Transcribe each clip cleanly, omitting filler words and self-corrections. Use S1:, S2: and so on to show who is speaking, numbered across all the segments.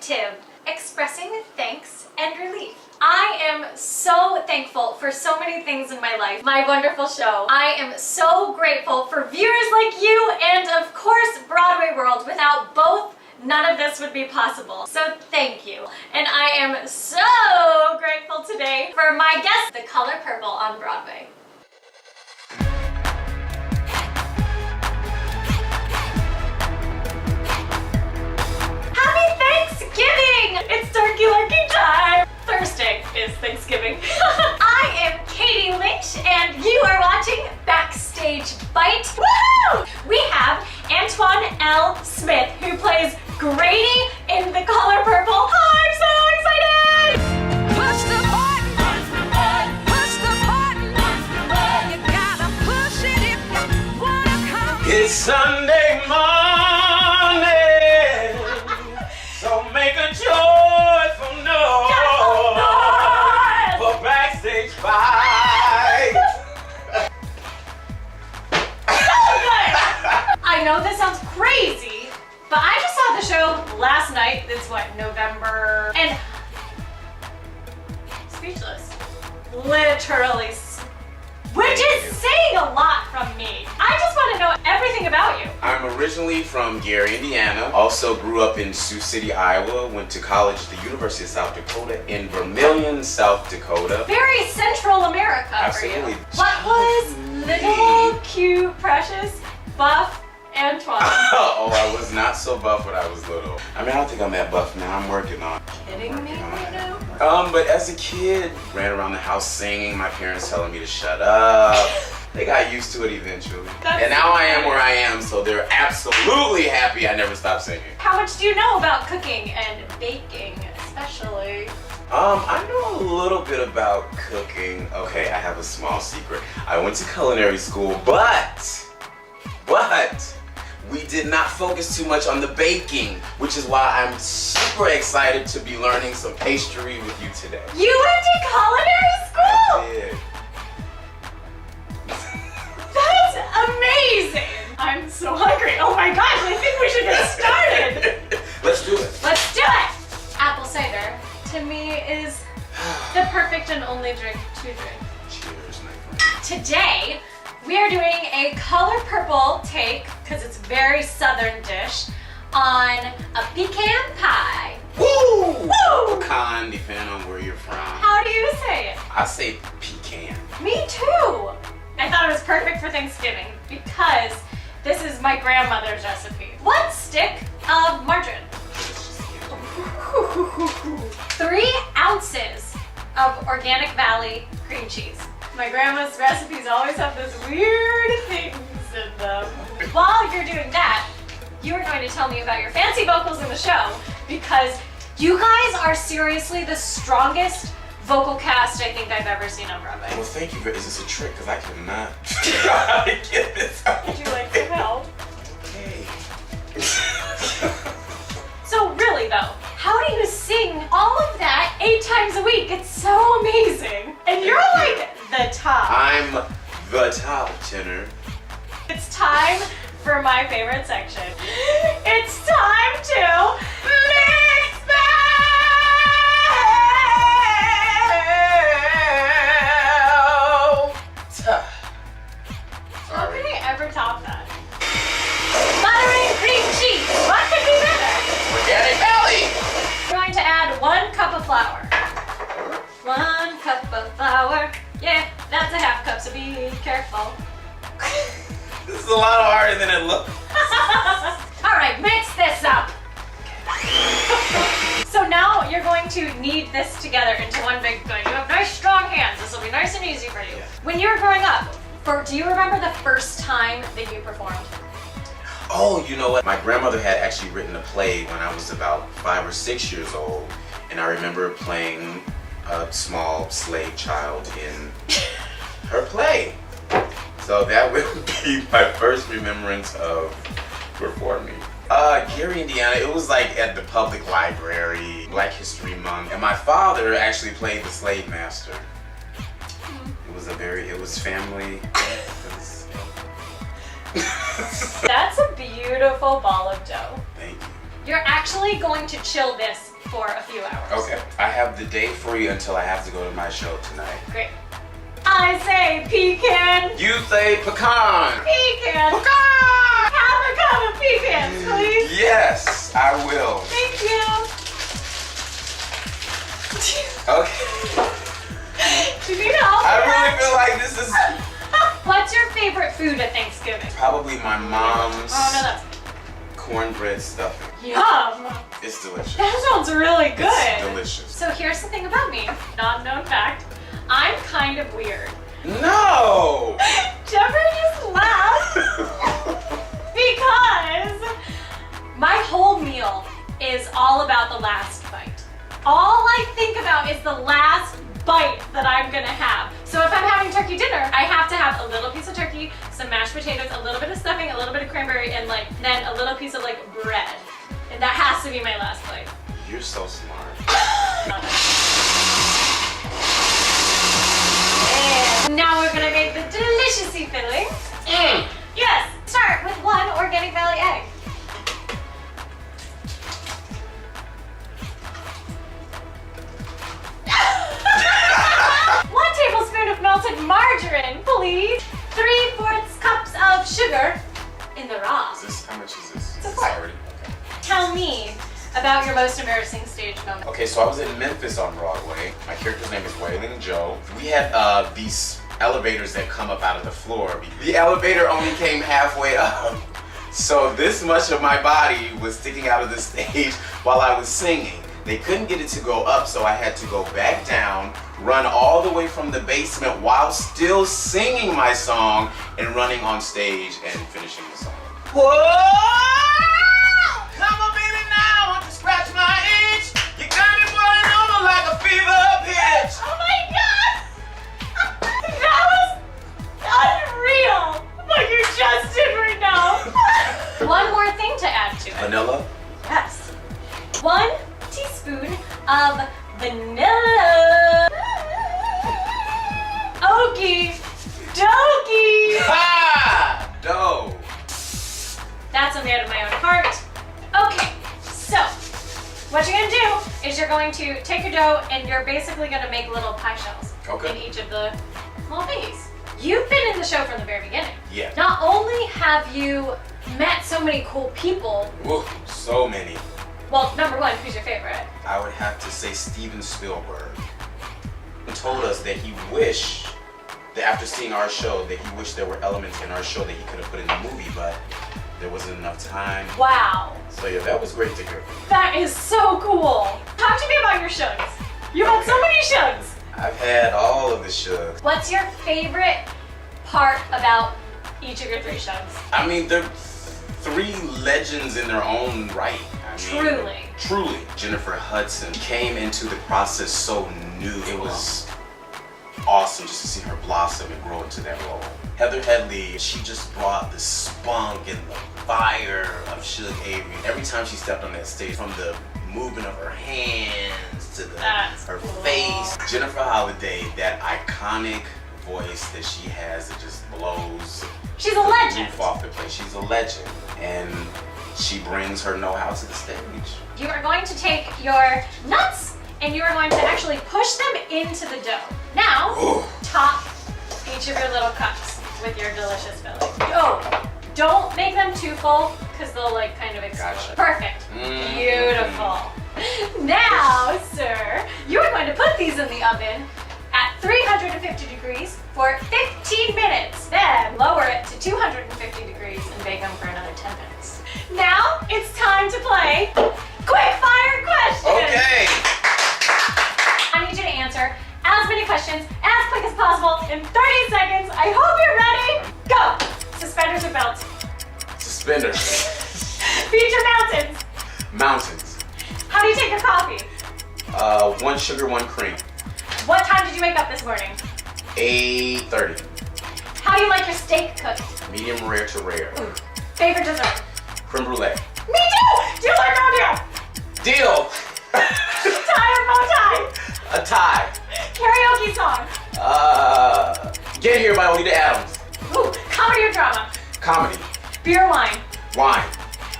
S1: positive, expressing thanks and relief. I am so thankful for so many things in my life. My wonderful show. I am so grateful for viewers like you and of course Broadway World. Without both, none of this would be possible. So thank you. And I am so grateful today for my guest, The Color Purple on Broadway. Happy Thanksgiving! It's turkey lurkey time! Thursday is Thanksgiving. I am Katie Lynch and you are watching Backstage Bite. Woohoo! We have Antoine L. Smith who plays Grady in The Color Purple. I'm so excited!
S2: Push the button, push the button, you gotta push it if you wanna come.
S3: It's Sunday morning, so make a joyful noise for Backstage Bite.
S1: I know this sounds crazy, but I just saw the show last night. It's what, November? And speechless. Literally. Which is saying a lot from me. I just want to know everything about you.
S3: I'm originally from Gary, Indiana. Also grew up in Sioux City, Iowa. Went to college at the University of South Dakota in Vermilion, South Dakota.
S1: Very Central America
S3: Absolutely.
S1: for you. What was little, cute, precious, buff Antoine?
S3: Oh, I was not so buff when I was little. I mean, I don't think I'm that buff now. I'm working on it.
S1: Kidding me right now?
S3: But as a kid, ran around the house singing, my parents telling me to shut up. They got used to it eventually. And now I am where I am, so they're absolutely happy I never stopped singing.
S1: How much do you know about cooking and baking, especially?
S3: I know a little bit about cooking. Okay, I have a small secret. I went to culinary school, but we did not focus too much on the baking, which is why I'm super excited to be learning some pastry with you today.
S1: You went to culinary school?
S3: I did.
S1: That's amazing! I'm so hungry. Oh my gosh, I think we should get started.
S3: Let's do it.
S1: Let's do it! Apple cider, to me, is the perfect and only drink to drink.
S3: Cheers, my friend.
S1: Today, we are doing a color purple take, because it's a very southern dish, on a pecan pie.
S3: Woo!
S1: Woo!
S3: Pecan, depending on where you're from.
S1: How do you say it?
S3: I say pecan.
S1: Me too! I thought it was perfect for Thanksgiving because this is my grandmother's recipe. 1 stick of margarine. 3 ounces of Organic Valley cream cheese. My grandma's recipes always have those weird things in them. While you're doing that, you are going to tell me about your fancy vocals in the show because you guys are seriously the strongest vocal cast I think I've ever seen on Broadway.
S3: Well, thank you. Is this a trick? Because I cannot figure out how to get this out.
S1: Would you like some help?
S3: Okay.
S1: So really though, how do you sing all of that 8 times a week? It's so amazing. And you're like the top.
S3: I'm the top tenor.
S1: It's time for my favorite section. It's time to mix How can I ever top that? Butter and cream cheese. What could be better?
S3: Organic Valley.
S1: We're going to add 1 cup of flour. 1 cup of flour. Yeah, that's a half cup, so be careful.
S3: This is a lot harder than it looks.
S1: All right, mix this up. So now you're going to knead this together into one big thing. You have nice strong hands. This will be nice and easy for you. When you were growing up, do you remember the first time that you performed?
S3: Oh, you know what? My grandmother had actually written a play when I was about 5 or 6 years old, and I remember playing a small slave child in her play. So that would be my first remembrance of performing. Gary, Indiana, it was like at the public library, Black History Month, and my father actually played the slave master. It was family.
S1: That's a beautiful ball of dough.
S3: Thank you.
S1: You're actually going to chill this for a few hours.
S3: Okay. I have the date for you until I have to go to my show tonight.
S1: Great. I say pecan.
S3: You say pecan.
S1: Pecan.
S3: Pecan!
S1: Have a cup of pecans, please.
S3: Yes, I will.
S1: Thank you.
S3: Okay.
S1: Do you need help?
S3: I really feel like this is
S1: What's your favorite food at Thanksgiving?
S3: probably my mom's
S1: Oh no, that's
S3: cornbread stuffing.
S1: yum.
S3: It's delicious.
S1: That sounds really good.
S3: It's delicious.
S1: So here's the thing about me, non-known fact. I'm kind of weird.
S3: No!
S1: Jeffrey just laughed because my whole meal is all about the last bite. All I think about is the last bite that I'm gonna have. So if I'm having turkey dinner, I have to have a little piece of turkey, some mashed potatoes, a little bit of stuffing, a little bit of cranberry, and then a little piece of bread. And that has to be my last bite.
S3: You're so smart.
S1: And now we're gonna make the deliciousy filling. Yes, start with 1 organic valley egg. One tablespoon of melted margarine, please. 3/4 cups of sugar in the raw.
S3: How much is this?
S1: It's a
S3: Is this
S1: quart.
S3: already? Okay.
S1: Tell me about your most embarrassing stage moment.
S3: Okay, so I was in Memphis on Broadway. My character's name is Waylon Joe. We had these elevators that come up out of the floor. The elevator only came halfway up. So this much of my body was sticking out of the stage while I was singing. They couldn't get it to go up, so I had to go back down, run all the way from the basement while still singing my song and running on stage and finishing the song. Whoa! Come on, baby, now, want to scratch my itch? You got me boiling over like a fever pitch.
S1: Oh my god! That was unreal! What you just did right now! One more thing to add to it.
S3: Vanilla?
S1: Yes. 1 teaspoon of vanilla. Okie dokie!
S3: Ha! Dough.
S1: That's a man of my own heart. Okay, so what you're gonna do is you're going to take your dough and you're basically gonna make little pie shells
S3: Okay.
S1: in each of the little thingies. You've been in the show from the very beginning.
S3: Yeah.
S1: Not only have you met so many cool people,
S3: Woo, so many.
S1: well, number 1, who's your favorite?
S3: I would have to say Steven Spielberg. He told us that he wished that after seeing our show, that he wished there were elements in our show that he could have put in the movie, but there wasn't enough time.
S1: Wow,
S3: So yeah, that was great to hear.
S1: that is so cool. Talk to me about your shows. You've had so many shows.
S3: I've had all of the shows.
S1: What's your favorite part about each of your 3 shows?
S3: I mean, they're 3 legends in their own right.
S1: Truly.
S3: Truly. Jennifer Hudson came into the process so new. It was awesome just to see her blossom and grow into that role. Heather Headley, she just brought the spunk and the fire of Suge Avery. Every time she stepped on that stage, from the movement of her hands to her
S1: cool.
S3: face. Jennifer Holliday, that iconic voice that she has that just blows
S1: She's a
S3: the
S1: legend.
S3: roof off the place. She's a legend. And she brings her know-how to the stage.
S1: You are going to take your nuts and you are going to actually push them into the dough. Now,
S3: Ooh.
S1: top each of your little cups with your delicious filling. Oh, don't make them too full because they'll kind of explode.
S3: Gotcha.
S1: Perfect.
S3: Mm.
S1: Beautiful. Now, sir, you are going to put these in the oven at 350 degrees for 15 minutes. Then lower it to 250 degrees and bake them for another 10 minutes. Now it's time to play quick fire questions.
S3: Okay.
S1: I need you to answer as many questions as quick as possible in 30 seconds. I hope you're ready. Go. Suspenders or belts?
S3: Suspenders.
S1: Beach or mountains?
S3: Mountains.
S1: How do you take your coffee?
S3: 1 sugar, 1 cream.
S1: What time did you wake up this morning?
S3: 8:30.
S1: How do you like your steak cooked?
S3: Medium rare to rare.
S1: Favorite dessert?
S3: Creme brulee.
S1: Me too! Deal or no deal?
S3: Deal.
S1: Tie or bow tie?
S3: A tie.
S1: Karaoke song?
S3: Get Here by Olita Adams.
S1: Ooh, comedy or drama?
S3: Comedy.
S1: Beer or wine?
S3: Wine.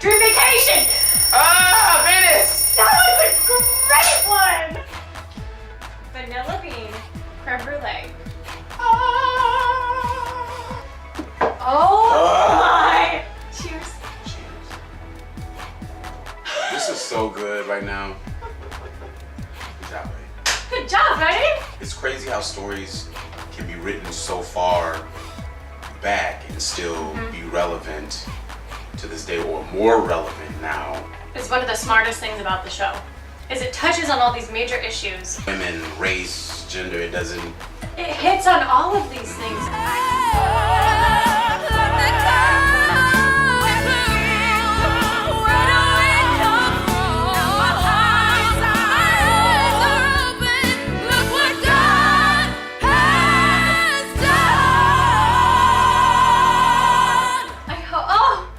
S1: Dream vacation?
S3: Venice.
S1: That was a
S3: This is so good right now. Good job, buddy.
S1: Good job, buddy.
S3: It's crazy how stories can be written so far back and still be relevant to this day, or more relevant now.
S1: It's one of the smartest things about the show, is it touches on all these major issues.
S3: Women, race, gender, it doesn't.
S1: It hits on all of these things.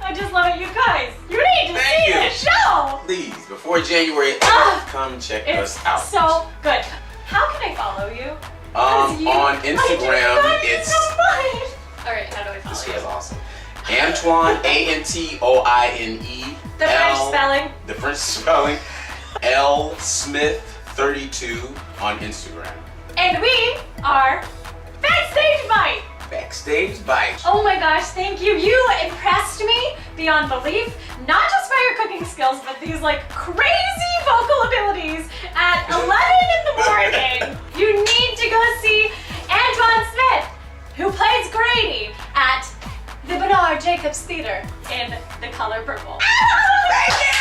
S1: I just love it, you guys. You need to see this show.
S3: Please, before January 8th, come check
S1: It's
S3: us out.
S1: so good. How can I follow you? 'Cause
S3: On Instagram, it's.
S1: All right, how do I follow
S3: This
S1: you?
S3: is awesome. Antoine, Antoine.
S1: The French spelling.
S3: The French spelling. L Smith 32 on Instagram.
S1: And we are Backstage Bite.
S3: Backstage Bite.
S1: Oh my gosh, thank you. You impressed me beyond belief. Not just by your cooking skills, but these like crazy vocal abilities at 11 in the morning. You need to go see Antoine Smith, who plays Grady at the Bernard Jacobs Theater in The Color Purple.
S3: Thank you!